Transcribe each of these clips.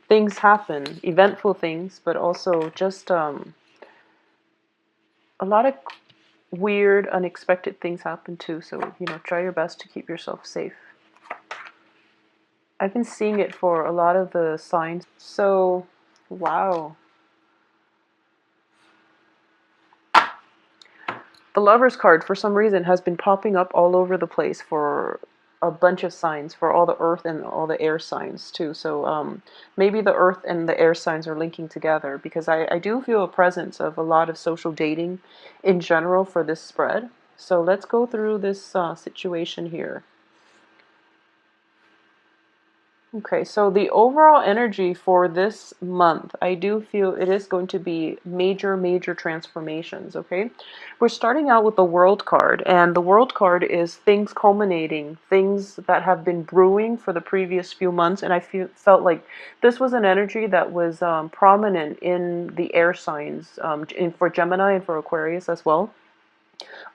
things happen, eventful things, but also just a lot of weird, unexpected things happen too. So, try your best to keep yourself safe. I've been seeing it for a lot of the signs. So, wow. The Lover's card, for some reason, has been popping up all over the place for a bunch of signs, for all the earth and all the air signs, too. So maybe the earth and the air signs are linking together, because I do feel a presence of a lot of social dating in general for this spread. So let's go through this situation here. Okay, so the overall energy for this month, I do feel it is going to be major, major transformations, okay? We're starting out with the World card, and the World card is things culminating, things that have been brewing for the previous few months, and felt like this was an energy that was prominent in the air signs, for Gemini and for Aquarius as well.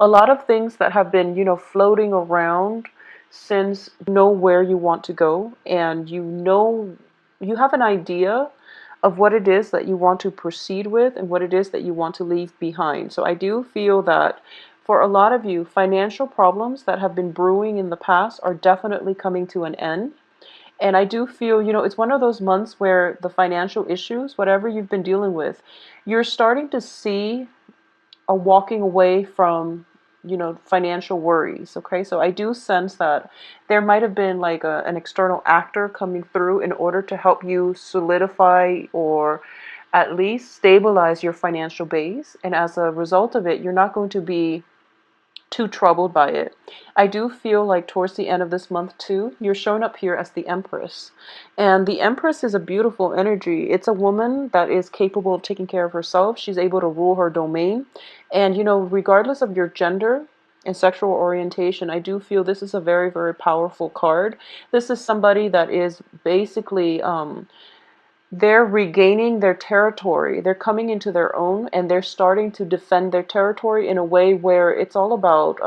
A lot of things that have been, floating around since you know where you want to go, and you have an idea of what it is that you want to proceed with and what it is that you want to leave behind. So I do feel that for a lot of you, financial problems that have been brewing in the past are definitely coming to an end. And I do feel, it's one of those months where the financial issues, whatever you've been dealing with, you're starting to see a walking away from, financial worries. Okay, so I do sense that there might have been like an external actor coming through in order to help you solidify or at least stabilize your financial base, and as a result of it, you're not going to be too troubled by it. I do feel like towards the end of this month too, you're showing up here as the Empress. And the Empress is a beautiful energy. It's a woman that is capable of taking care of herself. She's able to rule her domain. And, regardless of your gender and sexual orientation, I do feel this is a very, very powerful card. This is somebody that is basically they're regaining their territory. They're coming into their own, and they're starting to defend their territory in a way where it's all about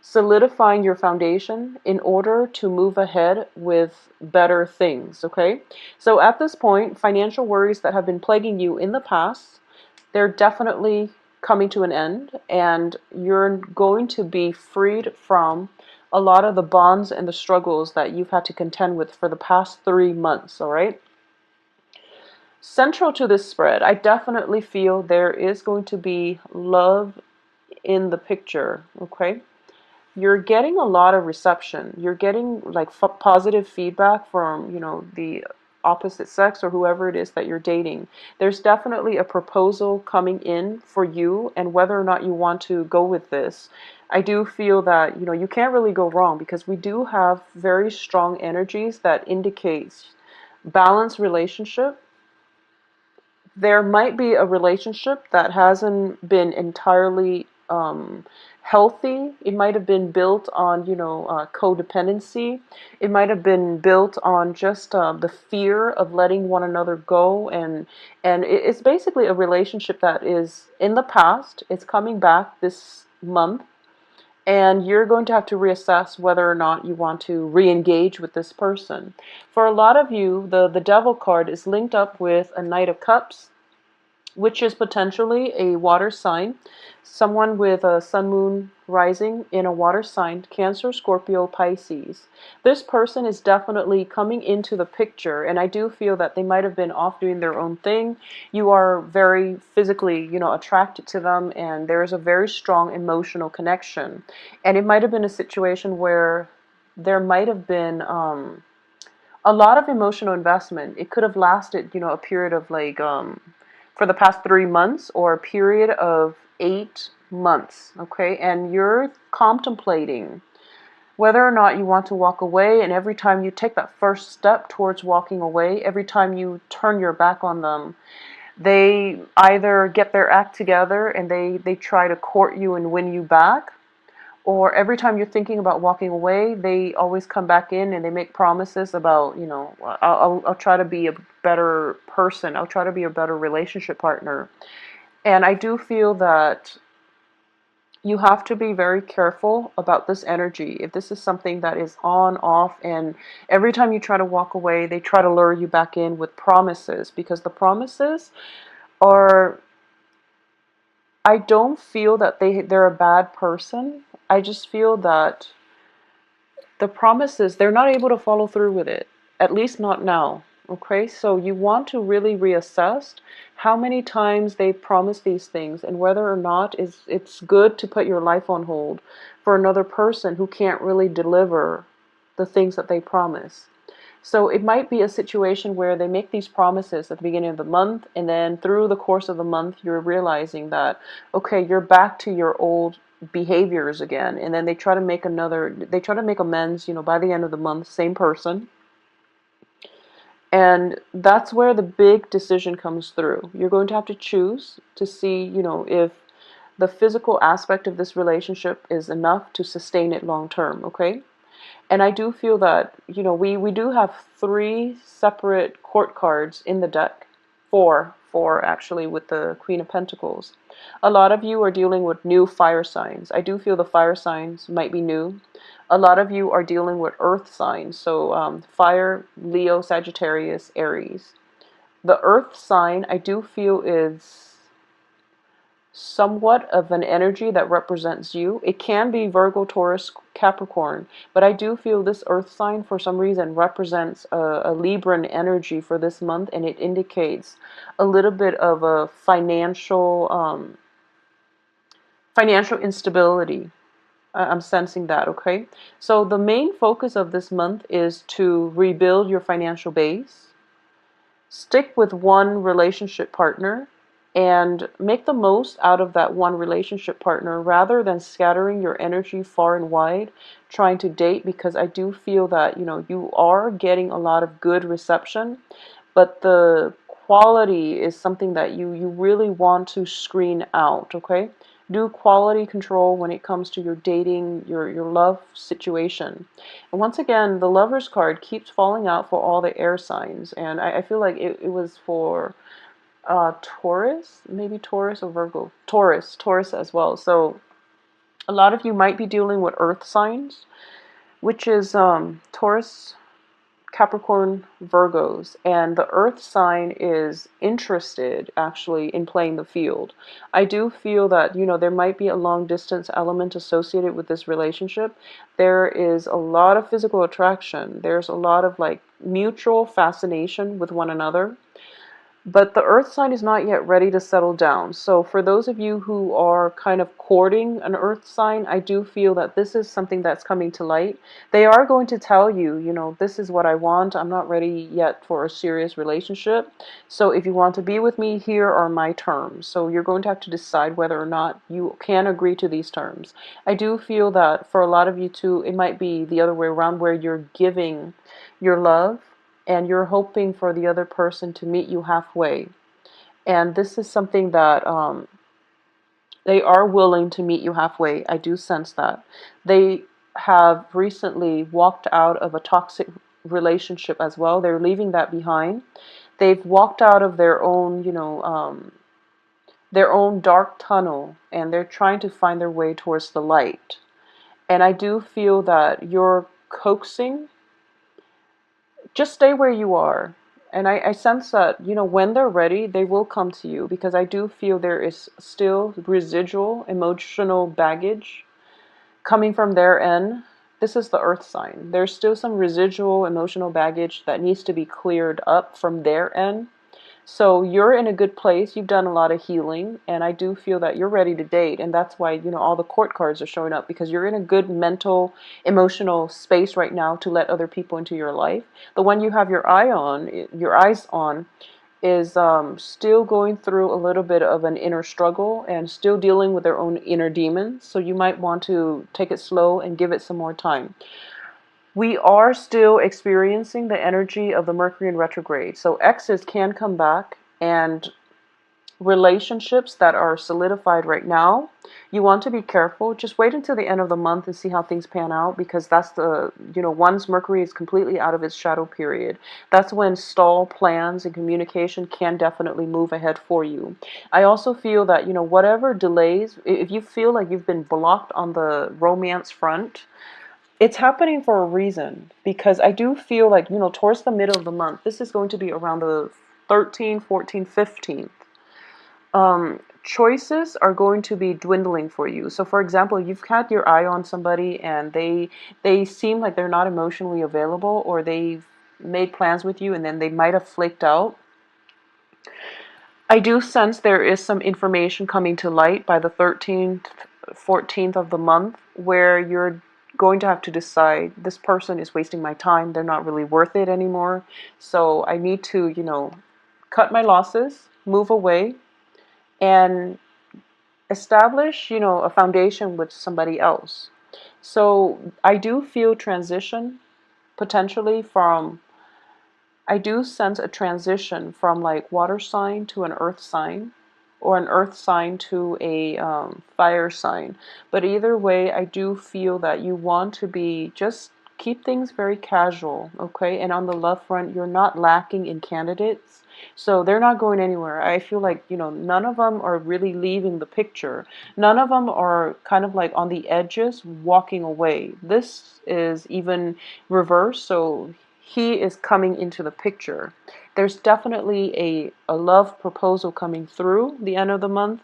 solidifying your foundation in order to move ahead with better things, okay? So at this point, financial worries that have been plaguing you in the past, they're definitely coming to an end, and you're going to be freed from a lot of the bonds and the struggles that you've had to contend with for the past 3 months, all right? Central to this spread, I definitely feel there is going to be love in the picture, okay? You're getting a lot of reception. You're getting like positive feedback from, the opposite sex or whoever it is that you're dating. There's definitely a proposal coming in for you, and whether or not you want to go with this, I do feel that, you can't really go wrong, because we do have very strong energies that indicates balanced relationship. There might be a relationship that hasn't been entirely healthy. It might have been built on, codependency. It might have been built on just the fear of letting one another go, and it's basically a relationship that is in the past. It's coming back this month, and you're going to have to reassess whether or not you want to re-engage with this person. For a lot of you, the Devil card is linked up with a Knight of Cups, which is potentially a water sign. Someone with a sun moon rising in a water sign, Cancer, Scorpio, Pisces. This person is definitely coming into the picture, and I do feel that they might have been off doing their own thing. You are very physically, attracted to them, and there's a very strong emotional connection. And it might have been a situation where there might have been a lot of emotional investment. It could have lasted, a period of like for the past 3 months, or a period of 8 months, okay? And you're contemplating whether or not you want to walk away, and every time you take that first step towards walking away, every time you turn your back on them, they either get their act together and they try to court you and win you back, or every time you're thinking about walking away, they always come back in and they make promises about, I'll try to be a better person. I'll try to be a better relationship partner. And I do feel that You have to be very careful about this energy. If this is something that is on, off, and every time you try to walk away, they try to lure you back in with promises, because the promises are, I don't feel that they're a bad person. I just feel that the promises, they're not able to follow through with it, at least not now. Okay, so you want to really reassess how many times they promise these things, and whether or not it's good to put your life on hold for another person who can't really deliver the things that they promise. So it might be a situation where they make these promises at the beginning of the month, and then through the course of the month, you're realizing that, okay, you're back to your old behaviors again. And then they try to make amends, by the end of the month, same person. And that's where the big decision comes through. You're going to have to choose to see, if the physical aspect of this relationship is enough to sustain it long term, okay? And I do feel that, we do have three separate court cards in the deck. Four actually, with the Queen of Pentacles. A lot of you are dealing with new fire signs. I do feel the fire signs might be new. A lot of you are dealing with earth signs. So fire, Leo, Sagittarius, Aries. The earth sign, I do feel, is somewhat of an energy that represents you. It can be Virgo, Taurus, Capricorn, but I do feel this earth sign for some reason represents a Libran energy for this month, and it indicates a little bit of a financial instability. I'm sensing that, okay? So the main focus of this month is to rebuild your financial base. Stick with one relationship partner and make the most out of that one relationship partner, rather than scattering your energy far and wide trying to date, because I do feel that, you are getting a lot of good reception, but the quality is something that you really want to screen out, okay? Do quality control when it comes to your dating, your love situation. And once again, the Lover's card keeps falling out for all the air signs, and I feel like it was for Taurus, maybe Taurus or Virgo. Taurus as well. So a lot of you might be dealing with earth signs, which is Taurus, Capricorn, Virgos, and the earth sign is interested actually in playing the field. I do feel that, there might be a long distance element associated with this relationship. There is a lot of physical attraction. There's a lot of like mutual fascination with one another. But the earth sign is not yet ready to settle down. So for those of you who are kind of courting an earth sign, I do feel that this is something that's coming to light. They are going to tell you, this is what I want. I'm not ready yet for a serious relationship. So if you want to be with me, here are my terms. So you're going to have to decide whether or not you can agree to these terms. I do feel that for a lot of you too, it might be the other way around, where you're giving your love and you're hoping for the other person to meet you halfway. And this is something that they are willing to meet you halfway. I do sense that. They have recently walked out of a toxic relationship as well. They're leaving that behind. They've walked out of their own dark tunnel, and they're trying to find their way towards the light. And I do feel that you're coaxing. Just stay where you are. And I sense that, when they're ready, they will come to you, because I do feel there is still residual emotional baggage coming from their end. This is the earth sign. There's still some residual emotional baggage that needs to be cleared up from their end. So you're in a good place. You've done a lot of healing, and I do feel that you're ready to date. And that's why, all the court cards are showing up, because you're in a good mental, emotional space right now to let other people into your life. The one you have your eyes on, is still going through a little bit of an inner struggle and still dealing with their own inner demons. So you might want to take it slow and give it some more time. We are still experiencing the energy of the Mercury in retrograde. So exes can come back and relationships that are solidified right now, you want to be careful. Just wait until the end of the month and see how things pan out, because that's once Mercury is completely out of its shadow period, that's when stall plans and communication can definitely move ahead for you. I also feel that, whatever delays, if you feel like you've been blocked on the romance front, it's happening for a reason, because I do feel like, towards the middle of the month, this is going to be around the 13th, 14th, 15th. Choices are going to be dwindling for you. So for example, you've had your eye on somebody and they seem like they're not emotionally available, or they've made plans with you and then they might have flaked out. I do sense there is some information coming to light by the 13th, 14th of the month, where you're going to have to decide, this person is wasting my time, they're not really worth it anymore. So I need to, cut my losses, move away, and establish, a foundation with somebody else. So I do feel transition potentially from, I do sense a transition from like water sign to an earth sign, or an earth sign to a fire sign. But either way, I do feel that you want to be, just keep things very casual, okay? And on the love front, you're not lacking in candidates. So they're not going anywhere. I feel like, none of them are really leaving the picture. None of them are kind of like on the edges walking away. This is even reverse. So he is coming into the picture. There's definitely a love proposal coming through the end of the month,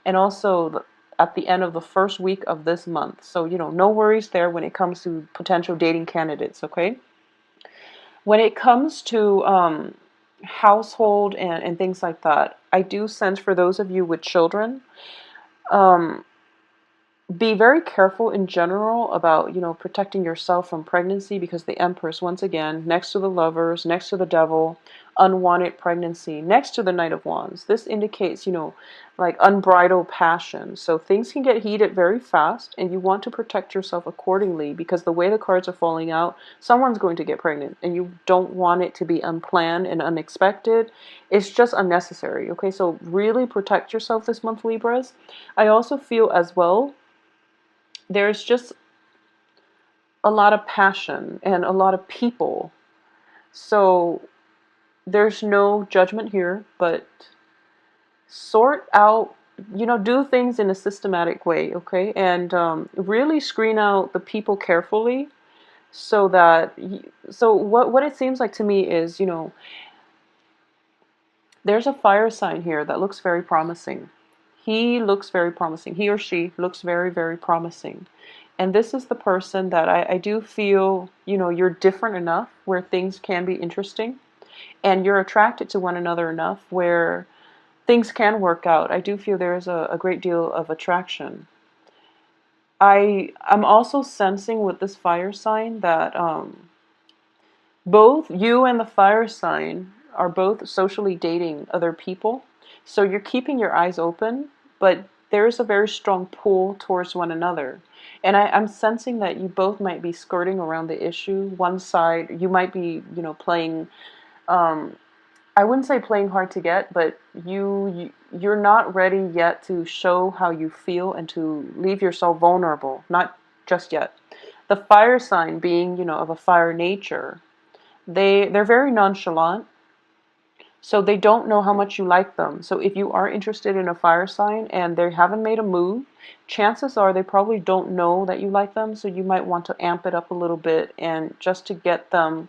and also at the end of the first week of this month. So, no worries there when it comes to potential dating candidates, okay? When it comes to household and things like that, I do sense for those of you with children, um, be very careful in general about, protecting yourself from pregnancy, because the Empress, once again, next to the Lovers, next to the Devil, unwanted pregnancy, next to the Knight of Wands. This indicates, like unbridled passion. So things can get heated very fast, and you want to protect yourself accordingly, because the way the cards are falling out, someone's going to get pregnant, and you don't want it to be unplanned and unexpected. It's just unnecessary, okay? So really protect yourself this month, Libras. I also feel as well, there's just a lot of passion and a lot of people. So there's no judgment here, but sort out, do things in a systematic way, okay? And really screen out the people carefully, so that, so what it seems like to me is, there's a fire sign here that looks very promising. He looks very promising. He or she looks very, very promising. And this is the person that I do feel, you're different enough where things can be interesting. And you're attracted to one another enough where things can work out. I do feel there is a great deal of attraction. I'm also sensing with this fire sign that both you and the fire sign are both socially dating other people. So you're keeping your eyes open, but there's a very strong pull towards one another. And I'm sensing that you both might be skirting around the issue. One side, you might be, playing, um, I wouldn't say playing hard to get, but you're not ready yet to show how you feel and to leave yourself vulnerable. Not just yet. The fire sign being, of a fire nature, they're very nonchalant, so they don't know how much you like them. So if you are interested in a fire sign and they haven't made a move, chances are they probably don't know that you like them. So you might want to amp it up a little bit, and just to get them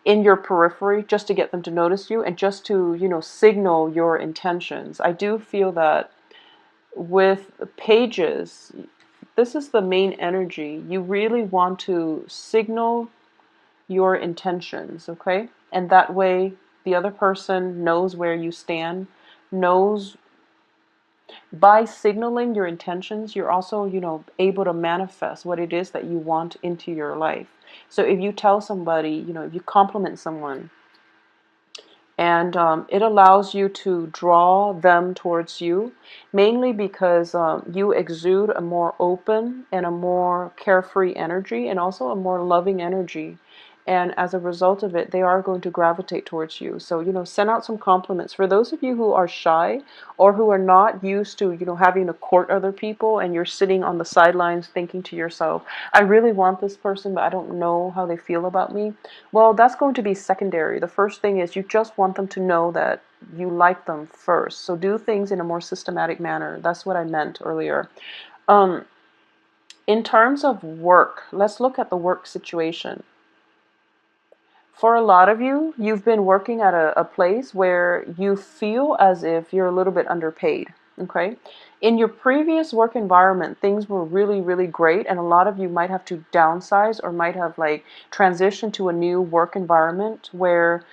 in your periphery, just to get them to notice you, and just to, signal your intentions. I do feel that with pages, this is the main energy. You really want to signal your intentions, okay? And that way the other person knows where you stand, knows, by signaling your intentions, you're also, able to manifest what it is that you want into your life. So if you tell somebody, if you compliment someone, and it allows you to draw them towards you, mainly because you exude a more open and a more carefree energy, and also a more loving energy. And as a result of it, they are going to gravitate towards you. So, send out some compliments. For those of you who are shy or who are not used to, having to court other people, and you're sitting on the sidelines thinking to yourself, I really want this person, but I don't know how they feel about me. Well, that's going to be secondary. The first thing is you just want them to know that you like them first. So do things in a more systematic manner. That's what I meant earlier. Um, in terms of work, let's look at the work situation. For a lot of you, you've been working at a place where you feel as if you're a little bit underpaid, okay? In your previous work environment, things were really, really great, and a lot of you might have to downsize or might have like transitioned to a new work environment where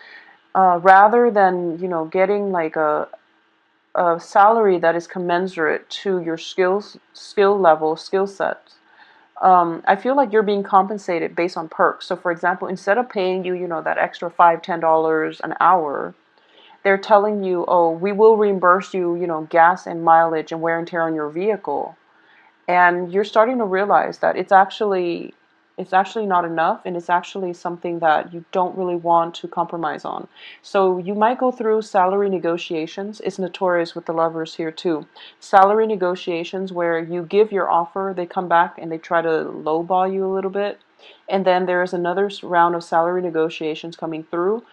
rather than, getting like a salary that is commensurate to your skill level, skill set, I feel like you're being compensated based on perks. So, for example, instead of paying you, that extra $5, $10 an hour, they're telling you, oh, we will reimburse you, gas and mileage and wear and tear on your vehicle. And you're starting to realize that it's actually not enough, and it's actually something that you don't really want to compromise on. So you might go through salary negotiations. It's notorious with the lovers here too. Salary negotiations where you give your offer, they come back and they try to lowball you a little bit. And then there's another round of salary negotiations coming through.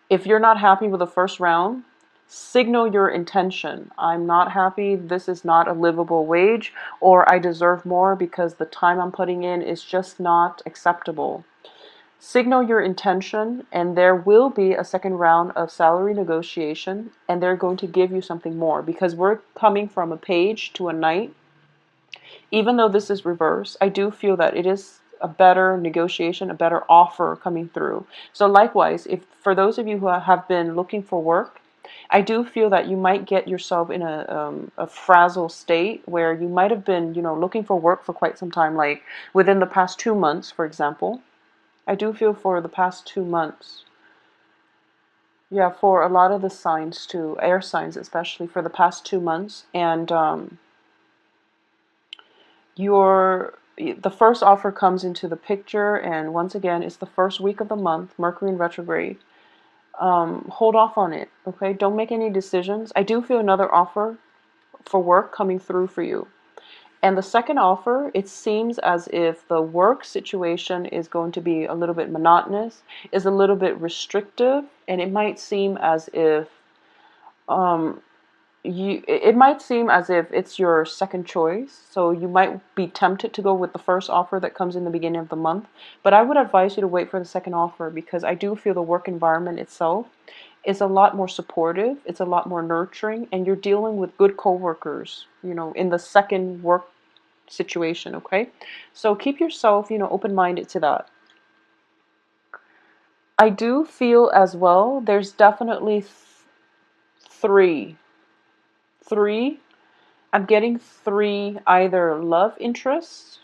If you're not happy with the first round, signal your intention. I'm not happy. This is not a livable wage, or I deserve more because the time I'm putting in is just not acceptable. Signal your intention, and there will be a second round of salary negotiation, and they're going to give you something more because we're coming from a page to a knight. Even though this is reverse, I do feel that it is a better negotiation, a better offer coming through. So likewise, if for those of you who have been looking for work, I do feel that you might get yourself in a frazzled state where you might have been, looking for work for quite some time, like within the past 2 months, for example. I do feel for the past 2 months. Yeah, for a lot of the signs too, air signs especially, for the past 2 months. And the first offer comes into the picture, and once again, it's the first week of the month, Mercury in retrograde. Hold off on it, okay? Don't make any decisions. I do feel another offer for work coming through for you. And the second offer, it seems as if the work situation is going to be a little bit monotonous, is a little bit restrictive, and it might seem as if um, it might seem as if it's your second choice, so you might be tempted to go with the first offer that comes in the beginning of the month, but I would advise you to wait for the second offer because I do feel the work environment itself is a lot more supportive, it's a lot more nurturing, and you're dealing with good coworkers, in the second work situation, okay? So keep yourself, open-minded to that. I do feel as well there's definitely three. Three I'm getting three either love interests,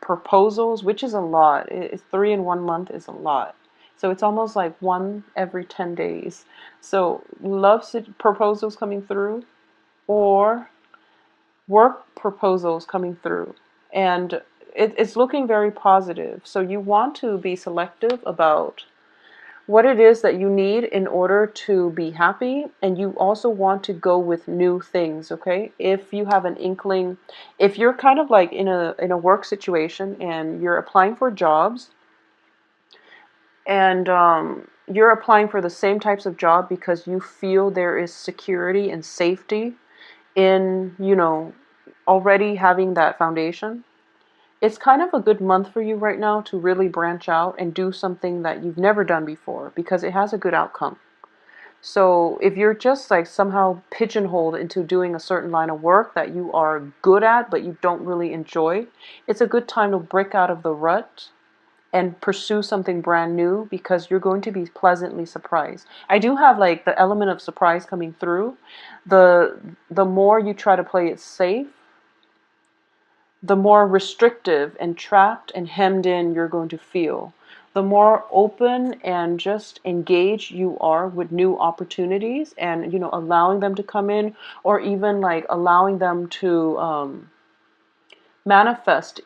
proposals, which is a lot. Three in 1 month is a lot. So it's almost like one every 10 days. So proposals coming through, or work proposals coming through. And it's looking very positive. So you want to be selective about what it is that you need in order to be happy, and you also want to go with new things, okay? If you have an inkling, if you're kind of like in a work situation and you're applying for jobs, and you're applying for the same types of job because you feel there is security and safety in, already having that foundation, it's kind of a good month for you right now to really branch out and do something that you've never done before because it has a good outcome. So if you're just like somehow pigeonholed into doing a certain line of work that you are good at but you don't really enjoy, it's a good time to break out of the rut and pursue something brand new because you're going to be pleasantly surprised. I do have like the element of surprise coming through. The more you try to play it safe, the more restrictive and trapped and hemmed in you're going to feel. The more open and just engaged you are with new opportunities and, allowing them to come in, or even like allowing them to manifest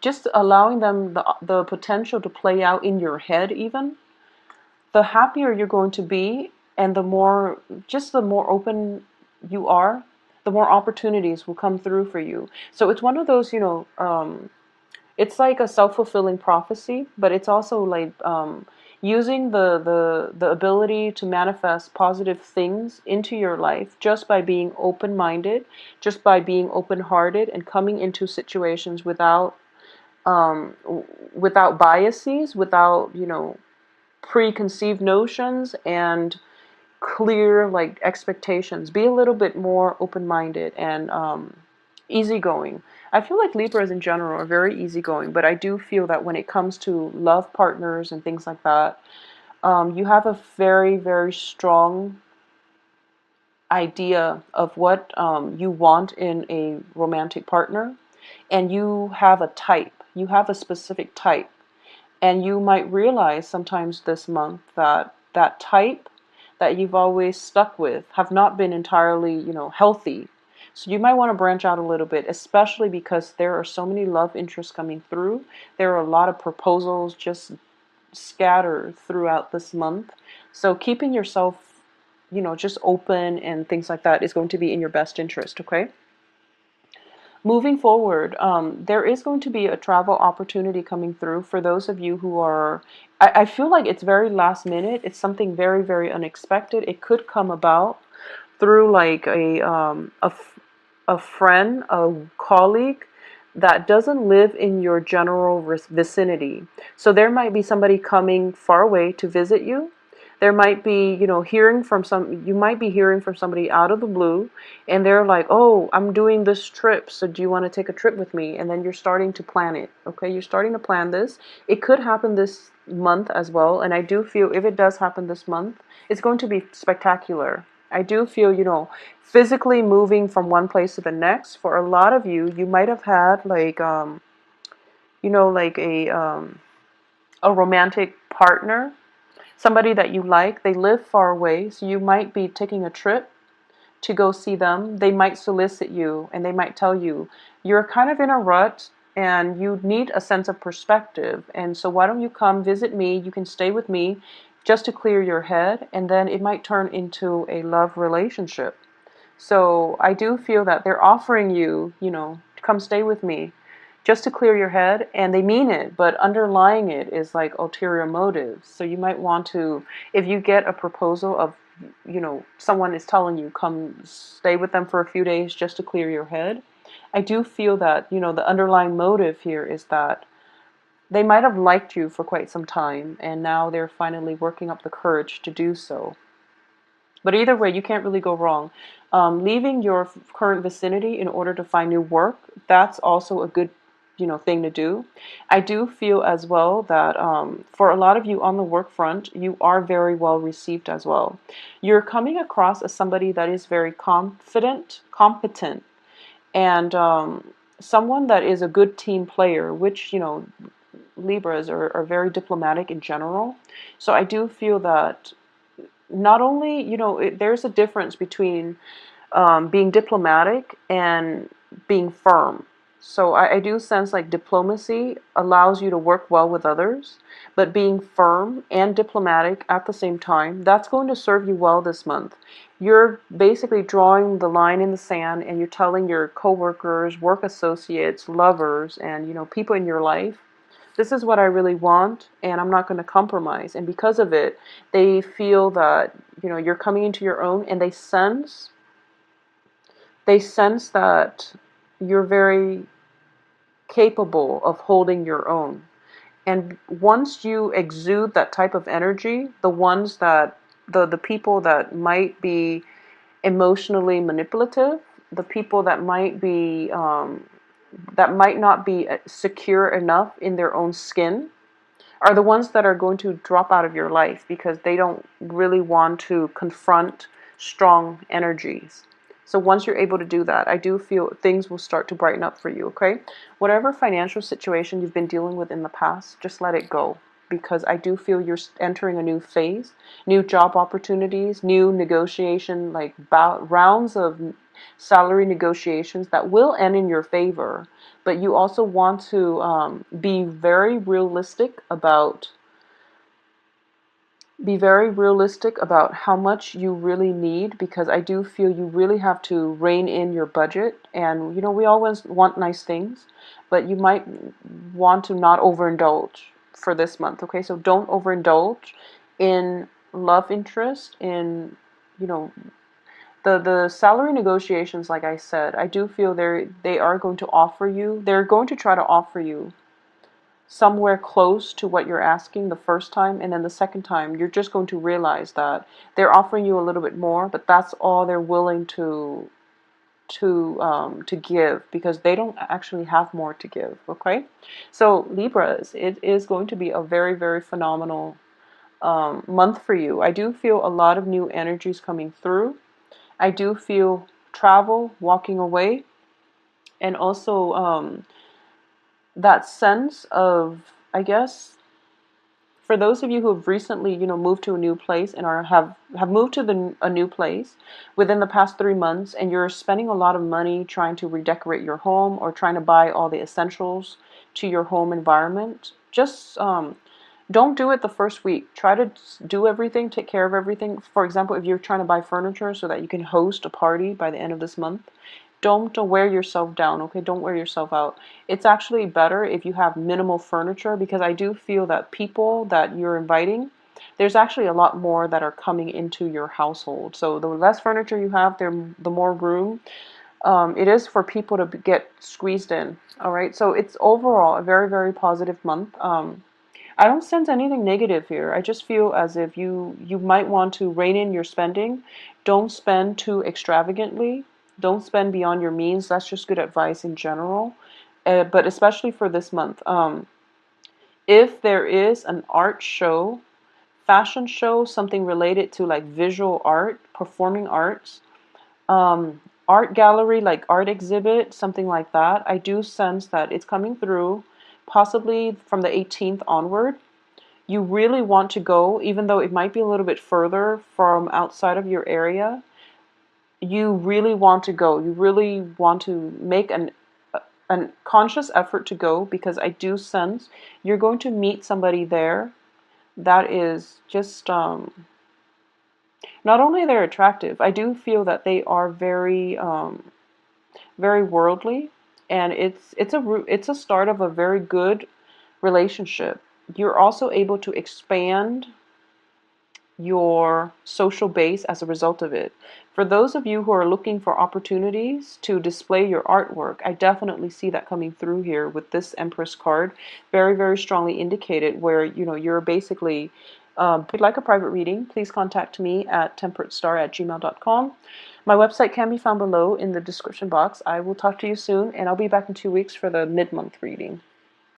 just allowing them the potential to play out in your head even, the happier you're going to be, and the more open you are, the more opportunities will come through for you. So it's one of those, it's like a self-fulfilling prophecy, but it's also like using the ability to manifest positive things into your life just by being open-minded, just by being open-hearted, and coming into situations um, without biases, without preconceived notions and clear like expectations. Be a little bit more open-minded and easygoing. I feel like Libras in general are very easygoing, but I do feel that when it comes to love partners and things like that, you have a very, very strong idea of what you want in a romantic partner, and you have a type. You have a specific type, and you might realize sometimes this month that that type that you've always stuck with have not been entirely, healthy. So you might want to branch out a little bit, especially because there are so many love interests coming through. There are a lot of proposals just scattered throughout this month. So keeping yourself, just open and things like that is going to be in your best interest, okay? Moving forward, there is going to be a travel opportunity coming through for those of you who are. I feel like it's very last minute. It's something very, very unexpected. It could come about through like a friend, a colleague that doesn't live in your general vicinity. So there might be somebody coming far away to visit you. There might be, you might be hearing from somebody out of the blue, and they're like, oh, I'm doing this trip, so do you want to take a trip with me? And then you're starting to plan it, okay? You're starting to plan this. It could happen this month as well, and I do feel if it does happen this month, it's going to be spectacular. I do feel, physically moving from one place to the next. For a lot of you, you might have had like, like a romantic partner, somebody that you like. They live far away, so you might be taking a trip to go see them. They might solicit you and they might tell you, you're kind of in a rut and you need a sense of perspective. And so why don't you come visit me? You can stay with me just to clear your head, and then it might turn into a love relationship. So I do feel that they're offering you, come stay with me just to clear your head, and they mean it, but underlying it is like ulterior motives. So you might want to, if you get a proposal of, someone is telling you come stay with them for a few days just to clear your head, I do feel that, the underlying motive here is that they might have liked you for quite some time, and now they're finally working up the courage to do so. But either way, you can't really go wrong. Leaving your current vicinity in order to find new work, that's also a good, thing to do. I do feel as well that for a lot of you on the work front, you are very well received as well. You're coming across as somebody that is very confident, competent, and someone that is a good team player, which, Libras are very diplomatic in general. So I do feel that not only, there's a difference between being diplomatic and being firm. So I do sense like diplomacy allows you to work well with others, but being firm and diplomatic at the same time, that's going to serve you well this month. You're basically drawing the line in the sand, and you're telling your coworkers, work associates, lovers, and people in your life, this is what I really want, and I'm not going to compromise. And because of it, they feel that, you're coming into your own, and they sense that you're very capable of holding your own. And once you exude that type of energy, the people that might be emotionally manipulative, the people that might not be secure enough in their own skin, are the ones that are going to drop out of your life because they don't really want to confront strong energies. So once you're able to do that, I do feel things will start to brighten up for you, okay? Whatever financial situation you've been dealing with in the past, just let it go, because I do feel you're entering a new phase, new job opportunities, new negotiation, like rounds of salary negotiations that will end in your favor. but you also want to be very realistic about how much you really need, because I do feel you really have to rein in your budget. And we always want nice things, but you might want to not overindulge for this month. Okay, so don't overindulge in love interest, in you know the salary negotiations. Like I said, I do feel they're going to try to offer you somewhere close to what you're asking the first time, and then the second time you're just going to realize that they're offering you a little bit more, but that's all they're willing to give, because they don't actually have more to give. Okay, so Libras, it is going to be a very, very phenomenal month for you. I do feel a lot of new energies coming through. I do feel travel, walking away, and also that sense of, I guess, for those of you who have recently, moved to a new place and have moved to a new place within the past 3 months, and you're spending a lot of money trying to redecorate your home or trying to buy all the essentials to your home environment, just don't do it the first week. Try to do everything, take care of everything. For example, if you're trying to buy furniture so that you can host a party by the end of this month, don't wear yourself down, okay? Don't wear yourself out. It's actually better if you have minimal furniture, because I do feel that people that you're inviting, there's actually a lot more that are coming into your household. So the less furniture you have, the more room it is for people to get squeezed in. All right. So it's overall a very, very positive month. I don't sense anything negative here. I just feel as if you might want to rein in your spending. Don't spend too extravagantly. Don't spend beyond your means. That's just good advice in general, but especially for this month. If there is an art show, fashion show, something related to like visual art, performing arts, art gallery, like art exhibit, something like that, I do sense that it's coming through, possibly from the 18th onward. You really want to go, even though it might be a little bit further from outside of your area. You really want to go. You really want to make an conscious effort to go, because I do sense you're going to meet somebody there that is just not only they're attractive. I do feel that they are very very worldly, and it's a start of a very good relationship. You're also able to expand your social base as a result of it. For those of you who are looking for opportunities to display your artwork, I definitely see that coming through here with this Empress card. Very, very strongly indicated, where you're basically, if you'd like a private reading, please contact me at temperatestar@gmail.com. My website can be found below in the description box. I will talk to you soon, and I'll be back in 2 weeks for the mid-month reading.